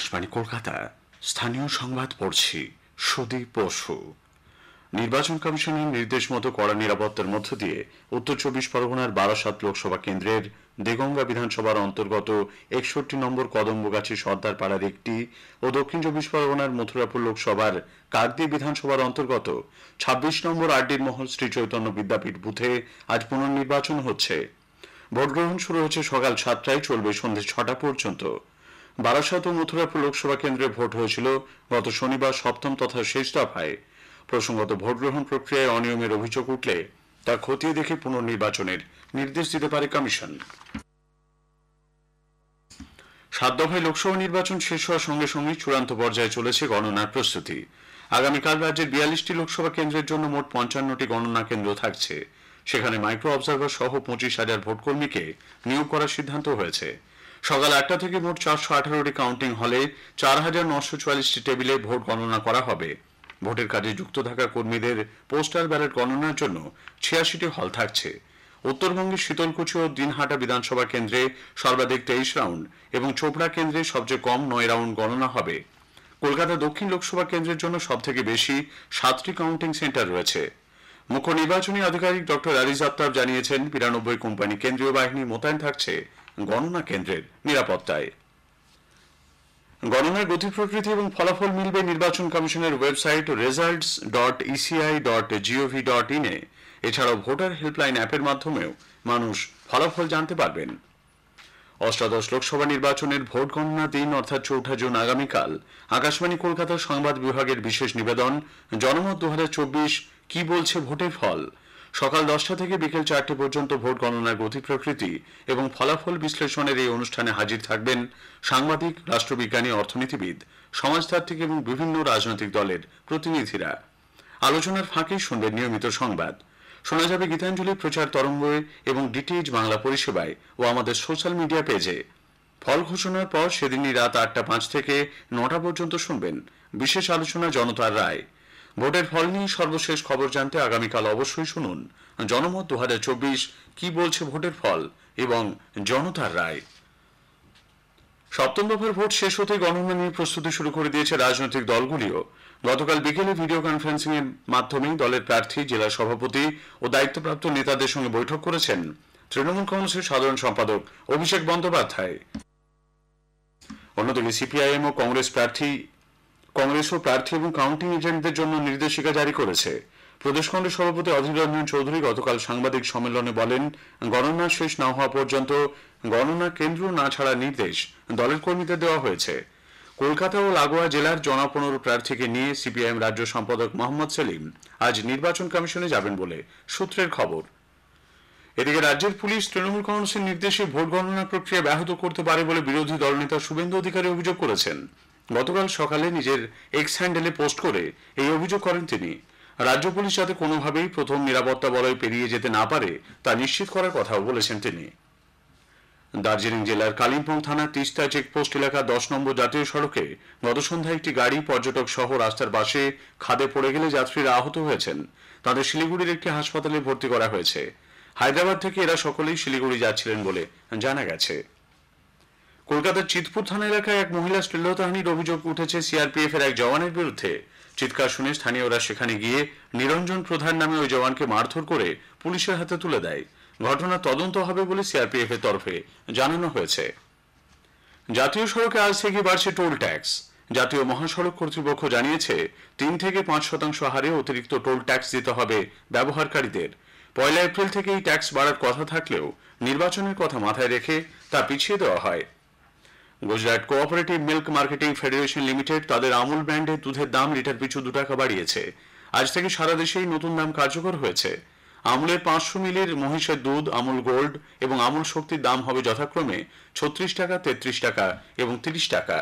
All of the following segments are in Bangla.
আকাশবাণী কলকাতা স্থানীয় সংবাদ পড়ছি সুদীপ বসু। নির্বাচন কমিশনের নির্দেশ মতো কড়া নিরাপত্তার মধ্য দিয়ে উত্তর ২৪ পরগনার বারাসাত লোকসভা কেন্দ্রের দেগঙ্গা বিধানসভার অন্তর্গত ৬১ নম্বর কদম্বগাছি সর্দার পাড়ার একটি ও দক্ষিণ ২৪ পরগনার মথুরাপুর লোকসভার কাকদ্বীপ বিধানসভার অন্তর্গত ২৬ নম্বর আরডির মহল শ্রী চৈতন্য বিদ্যাপীঠ বুথে আজ পুনর্নির্বাচন হচ্ছে। ভোটগ্রহণ শুরু হচ্ছে সকাল ৭টায়, চলবে সন্ধ্যে ৬টা পর্যন্ত। বারাসাত ও মথুরাপুর লোকসভা কেন্দ্রে ভোট হয়েছিল গত শনিবার সপ্তম তথা শেষ দফায়। প্রসঙ্গত ভোটগ্রহণ প্রক্রিয়ায় অনিয়মের অভিযোগ উঠলে তা খতিয়ে দেখে পুনর্নির্বাচনের নির্দেশ দিতে পারে কমিশন। ৭ দফায় লোকসভা নির্বাচন শেষ হওয়ার সঙ্গে সঙ্গে চূড়ান্ত পর্যায়ে চলেছে গণনার প্রস্তুতি। আগামীকাল রাজ্যের ৪২টি লোকসভা কেন্দ্রের জন্য মোট ৫৫টি গণনা কেন্দ্র থাকছে। সেখানে মাইক্রো অবজারভার সহ ২৫,০০০ ভোটকর্মীকে নিয়োগ করার সিদ্ধান্ত হয়েছে। সকাল ৮টা থেকে মোট ৪১৮টি কাউন্টিং হলে ৪,৯৪৪টি টেবিলে ভোট গণনা করা হবে। ভোটের কাজে যুক্ত থাকা কর্মীদের পোস্টাল ব্যালট গণনার জন্য ৮৬টি হল থাকছে। উত্তরবঙ্গের শীতলকুচি ও দিনহাটা বিধানসভা কেন্দ্রে সর্বাধিক ২৩ রাউন্ড এবং চোপড়া কেন্দ্রে সবচেয়ে কম ৯ রাউন্ড গণনা হবে। কলকাতা দক্ষিণ লোকসভা কেন্দ্রের জন্য সবথেকে বেশি ৭টি কাউন্টিং সেন্টার রয়েছে। মুখ্য নির্বাচনী আধিকারিক ডক্টর আরিজ আফতাব জানিয়েছেন, ৯২ কোম্পানি কেন্দ্রীয় বাহিনী মোতায়েন থাকছে গণনা কেন্দ্রের নিরাপত্তায়। গণনার গতি প্রকৃতি এবং ফলাফল মিলবে নির্বাচন কমিশনের ওয়েবসাইট results.eci.gov.in এ। এছাড়াও ভোটার হেল্পলাইন অ্যাপের মাধ্যমেও মানুষ ফলাফল জানতে পারবেন। অষ্টাদশ লোকসভা নির্বাচনের ভোট গণনা দিন অর্থাৎ ৪ঠা জুন আগামীকাল আকাশবাণী কলকাতার সংবাদ বিভাগের বিশেষ নিবেদন জনমত ২০২৪ কি বলছে ভোটের ফল। সকাল ১০টা থেকে বিকেল ৪টে পর্যন্ত ভোট গণনার গতি প্রকৃতি এবং ফলাফল বিশ্লেষণের এই অনুষ্ঠানে হাজির থাকবেন সাংবাদিক, রাষ্ট্রবিজ্ঞানী, অর্থনীতিবিদ, সমাজতাত্ত্বিক এবং বিভিন্ন রাজনৈতিক দলের প্রতিনিধিরা। আলোচনার ফাঁকে শুনবেন নিয়মিত সংবাদ। শোনা যাবে গীতাঞ্জলির প্রচার তরঙ্গে এবং ডিটিএইচ বাংলা পরিষেবায় ও আমাদের সোশ্যাল মিডিয়া পেজে। ফল ঘোষণার পর সেদিনই রাত ৮টা ৫ থেকে ৯টা পর্যন্ত শুনবেন বিশেষ আলোচনা জনতার রায়। ভোটের ফল নিয়ে সর্বশেষ খবর জানতে আগামীকাল অবশ্যই শুনুন জনমত ২০২৪ কি বলছে ভোটের ফল এবং জনতার রায়। সপ্তম দফার ভোট শেষ হতে গণনা নিয়ে প্রস্তুতি শুরু করে দিয়েছে রাজনৈতিক দলগুলিও। গতকাল বিকেলে ভিডিও কনফারেন্সিং এর মাধ্যমে দলের প্রার্থী, জেলা সভাপতি ও দায়িত্বপ্রাপ্ত নেতাদের সঙ্গে বৈঠক করেছেন তৃণমূল কংগ্রেসের সাধারণ সম্পাদক অভিষেক বন্দ্যোপাধ্যায়। অন্যদিকে সিপিআইএম ও কংগ্রেসও প্রার্থী এবং কাউন্টিং এজেন্টদের জন্য নির্দেশিকা জারি করেছে। প্রদেশ কংগ্রেস সভাপতি অধীর রঞ্জন চৌধুরী গতকাল সাংবাদিক সম্মেলনে বলেন, গণনা শেষ না হওয়া পর্যন্ত গণনা কেন্দ্র না ছাড়ার নির্দেশ দলের কর্মীদের দেওয়া হয়েছে। কলকাতা ও লাগোয়া জেলার জনা ১৫ প্রার্থীকে নিয়ে সিপিআইএম রাজ্য সম্পাদক মোহাম্মদ সেলিম আজ নির্বাচন কমিশনে যাবেন বলে সূত্রের খবর। এদিকে রাজ্যের পুলিশ তৃণমূল কংগ্রেসের নির্দেশে ভোট গণনা প্রক্রিয়া ব্যাহত করতে পারে বলে বিরোধী দলনেতা শুভেন্দু অধিকারী অভিযোগ করেছেন। গতকাল সকালে নিজের এক্স হ্যান্ডেলে পোস্ট করে এই অভিযোগ করেন তিনি। রাজ্য পুলিশ যাতে কোনোভাবেই প্রথম নিরাপত্তা বলয় পেরিয়ে যেতে না পারে তা নিশ্চিত করার কথাও বলেছেন তিনি। দার্জিলিং জেলার কালিম্পং থানার তিস্তা চেকপোস্ট এলাকা ১০ নম্বর জাতীয় সড়কে গত সন্ধ্যায় একটি গাড়ি পর্যটক সহ রাস্তার পাশে খাদে পড়ে গেলে যাত্রীরা আহত হয়েছেন। তাদের শিলিগুড়ির একটি হাসপাতালে ভর্তি করা হয়েছে। হায়দ্রাবাদ থেকে এরা সকলেই শিলিগুড়ি যাচ্ছিলেন বলে জানা গেছে। কলকাতার চিতপুর থানা এলাকায় এক মহিলা শ্লীলতাহানির অভিযোগ উঠেছে সিআরপিএফ এর এক জওয়ানের বিরুদ্ধে। চিৎকার শুনে স্থানীয়রা সেখানে গিয়ে নিরঞ্জন প্রধান নামে ওই জওয়ানকে মারধর করে পুলিশের হাতে তুলে দেয়। ঘটনা তদন্ত হবে বলে সিআরপিএফ এর তরফে জানানো হয়েছে। জাতীয় সড়কে আজ থেকে বাড়ছে টোল ট্যাক্স। জাতীয় মহাসড়ক কর্তৃপক্ষ জানিয়েছে ৩ থেকে ৫% হারে অতিরিক্ত টোল ট্যাক্স দিতে হবে ব্যবহারকারীদের। ১ এপ্রিল থেকে এই ট্যাক্স বাড়ার কথা থাকলেও নির্বাচনের কথা মাথায় রেখে তা পিছিয়ে দেওয়া হয়। Gujarat cooperative milk marketing federation limited তাদের আমুল ব্র্যান্ডের দুধের দাম লিটার পিছু ২ টাকা বাড়িয়েছে। আজ থেকে সারা দেশেই নতুন দাম কার্যকর হয়েছে। আমুলের ৫০০ মিলির মহিষের দুধ, আমুল গোল্ড এবং আমুল শক্তির দাম হবে যথাক্রমে ৩৬ টাকা, ৩৩ টাকা এবং ৩০ টাকা।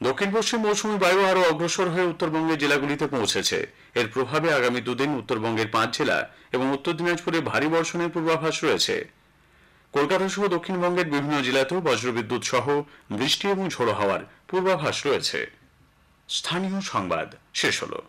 দক্ষিণ পশ্চিম মৌসুমী বায়ু আরও অগ্রসর হয়ে উত্তরবঙ্গের জেলাগুলিতে পৌঁছেছে। এর প্রভাবে আগামী দুদিন উত্তরবঙ্গের ৫ জেলা এবং উত্তর দিনাজপুরে ভারী বর্ষণের পূর্বাভাস রয়েছে। কলকাতা সহ দক্ষিণবঙ্গের বিভিন্ন জেলাতেও বজ্রবিদ্যুৎ সহ বৃষ্টি এবং ঝোড়ো হাওয়ার পূর্বাভাস রয়েছে। স্থানীয় সংবাদ শেষ হলো।